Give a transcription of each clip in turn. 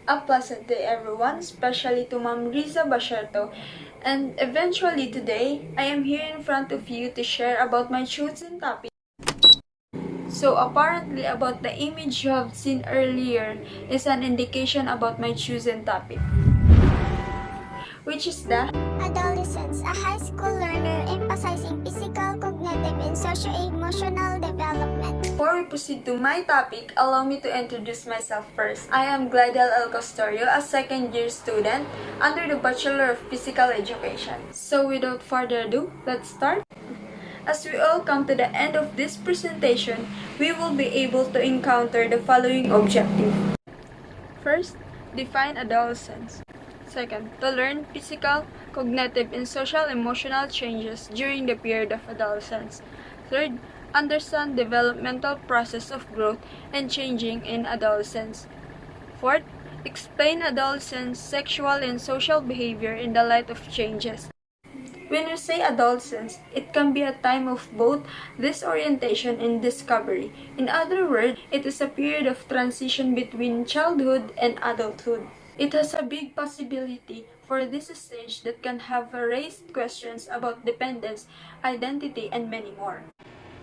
A pleasant day everyone, especially to Ma'am Riza Basherto. And eventually today, I am here in front of you to share about my chosen topic. So apparently about the image you have seen earlier is an indication about my chosen topic, which is the Adolescence, a high school learner emphasizing physical, cognitive, and socio-emotional development. Before we proceed to my topic, allow me to introduce myself first. I am Glidel El Costorio, a second-year student under the Bachelor of Physical Education. So without further ado, let's start. As we all come to the end of this presentation, we will be able to encounter the following objective. First, define adolescence. Second, to learn physical, cognitive, and social-emotional changes during the period of adolescence. Third, understand developmental process of growth and changing in adolescence. Fourth, explain adolescence, sexual and social behavior in the light of changes. When we say adolescence, it can be a time of both disorientation and discovery. In other words, it is a period of transition between childhood and adulthood. It has a big possibility for this stage that can have raised questions about dependence, identity, and many more.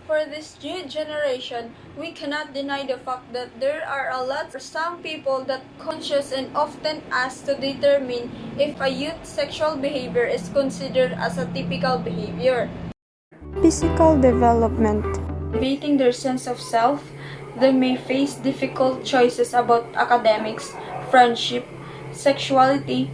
For this new generation, we cannot deny the fact that there are a lot of some people that conscious and often asked to determine if a youth's sexual behavior is considered as a typical behavior. Physical development. Debating their sense of self, they may face difficult choices about academics, friendship, sexuality,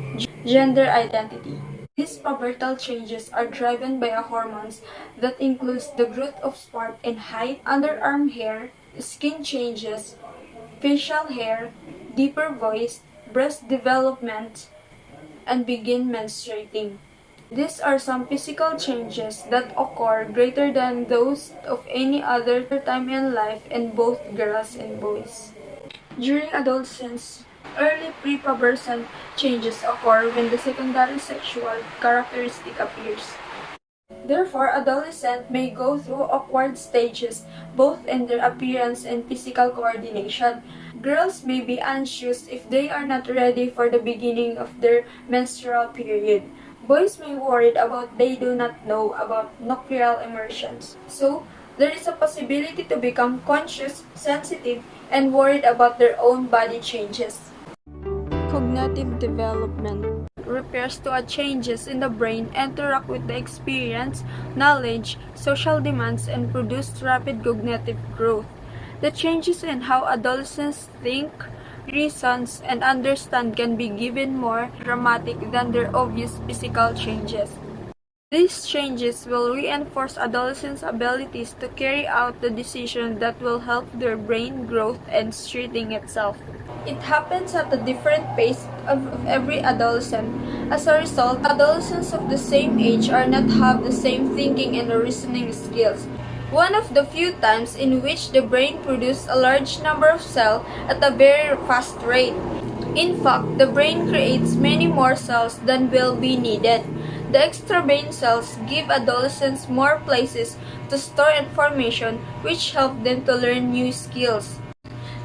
gender identity. These pubertal changes are driven by hormones that includes the growth of spark in height, underarm hair, skin changes, facial hair, deeper voice, breast development, and begin menstruating. These are some physical changes that occur greater than those of any other time in life in both girls and boys. During adolescence, early prepubescent changes occur when the secondary sexual characteristic appears. Therefore, adolescents may go through awkward stages both in their appearance and physical coordination. Girls may be anxious if they are not ready for the beginning of their menstrual period. Boys may worried about they do not know about nuclear immersions. So, there is a possibility to become conscious, sensitive, and worried about their own body changes. Cognitive development. Refers to a changes in the brain interact with the experience, knowledge, social demands, and produce rapid cognitive growth. The changes in how adolescents think, reasons, and understand can be given more dramatic than their obvious physical changes. These changes will reinforce adolescents' abilities to carry out the decisions that will help their brain growth and strengthening itself. It happens at a different pace of every adolescent. As a result, adolescents of the same age are not have the same thinking and reasoning skills. One of the few times in which the brain produces a large number of cells at a very fast rate. In fact, the brain creates many more cells than will be needed. The extra brain cells give adolescents more places to store information, which help them to learn new skills.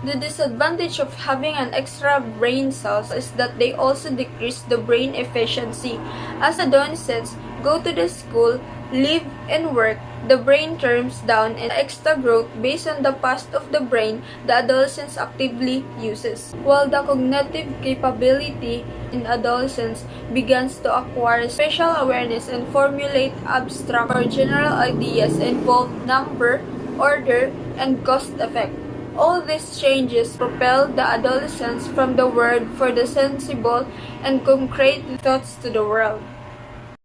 The disadvantage of having an extra brain cells is that they also decrease the brain efficiency. As adolescents go to the school, live, and work, the brain turns down and extra growth based on the past of the brain the adolescents actively uses. While the cognitive capability in adolescence begins to acquire spatial awareness and formulate abstract or general ideas involve number, order, and cause effect. All these changes propel the adolescents from the world for the sensible and concrete thoughts to the world.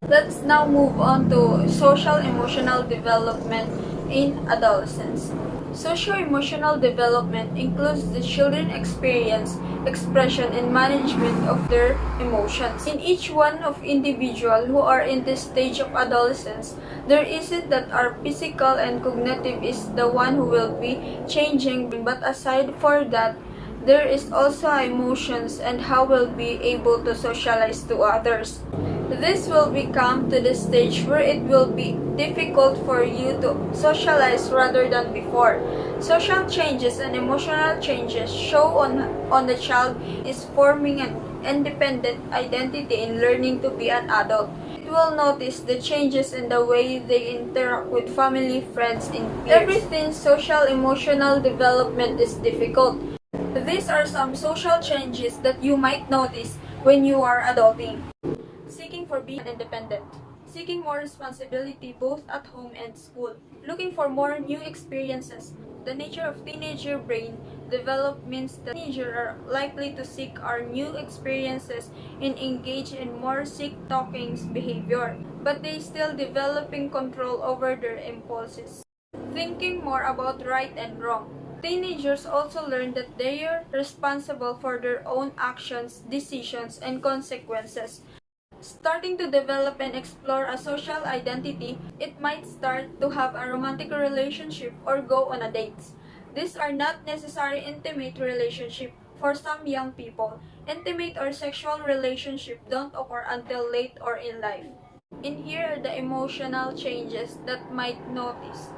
Let's now move on to social-emotional development in adolescence. Socio-emotional development includes the children's experience, expression, and management of their emotions. In each one of individuals who are in this stage of adolescence, there isn't that our physical and cognitive is the one who will be changing, but aside for that, there is also emotions and how we'll be able to socialize to others. This will become to the stage where it will be difficult for you to socialize rather than before. Social changes and emotional changes show on the child is forming an independent identity in learning to be an adult. It will notice the changes in the way they interact with family, friends, and peers. Everything social-emotional development is difficult. These are some social changes that you might notice when you are adulting. Seeking for being independent. Seeking more responsibility both at home and school. Looking for more new experiences. The nature of teenager brain development means that teenagers are likely to seek our new experiences and engage in more seek-talking behavior, but they still developing control over their impulses. Thinking more about right and wrong. Teenagers also learn that they are responsible for their own actions, decisions, and consequences. Starting to develop and explore a social identity, it might start to have a romantic relationship or go on a dates. These are not necessarily intimate relationship for some young people. Intimate or sexual relationship don't occur until late or in life. In here are the emotional changes that might notice.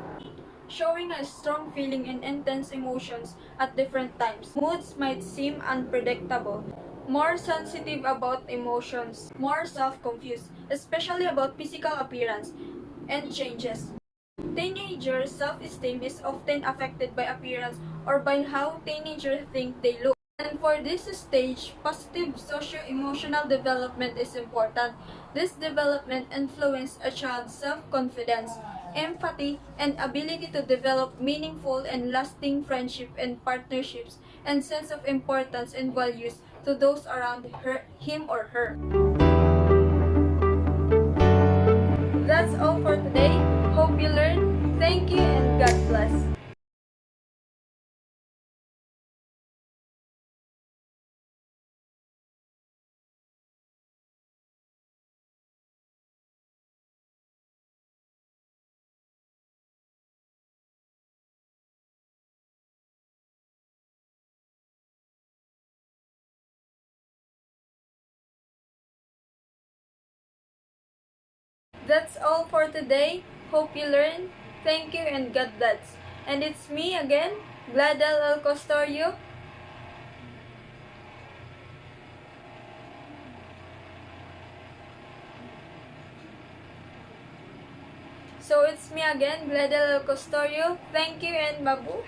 Showing a strong feeling and intense emotions at different times. Moods might seem unpredictable. More sensitive about emotions. More self-confused, especially about physical appearance and changes. Teenager self-esteem is often affected by appearance or by how teenagers think they look. And for this stage, positive socio-emotional development is important. This development influences a child's self-confidence, empathy, and ability to develop meaningful and lasting friendship and partnerships, and sense of importance and values to those around him or her. That's all for today. Hope you learned. Thank you and God bless. That's all for today. Hope you learned. Thank you and God bless. And it's me again, Gladel El Costorio. So it's me again, Gladel El Costorio. Thank you and babu.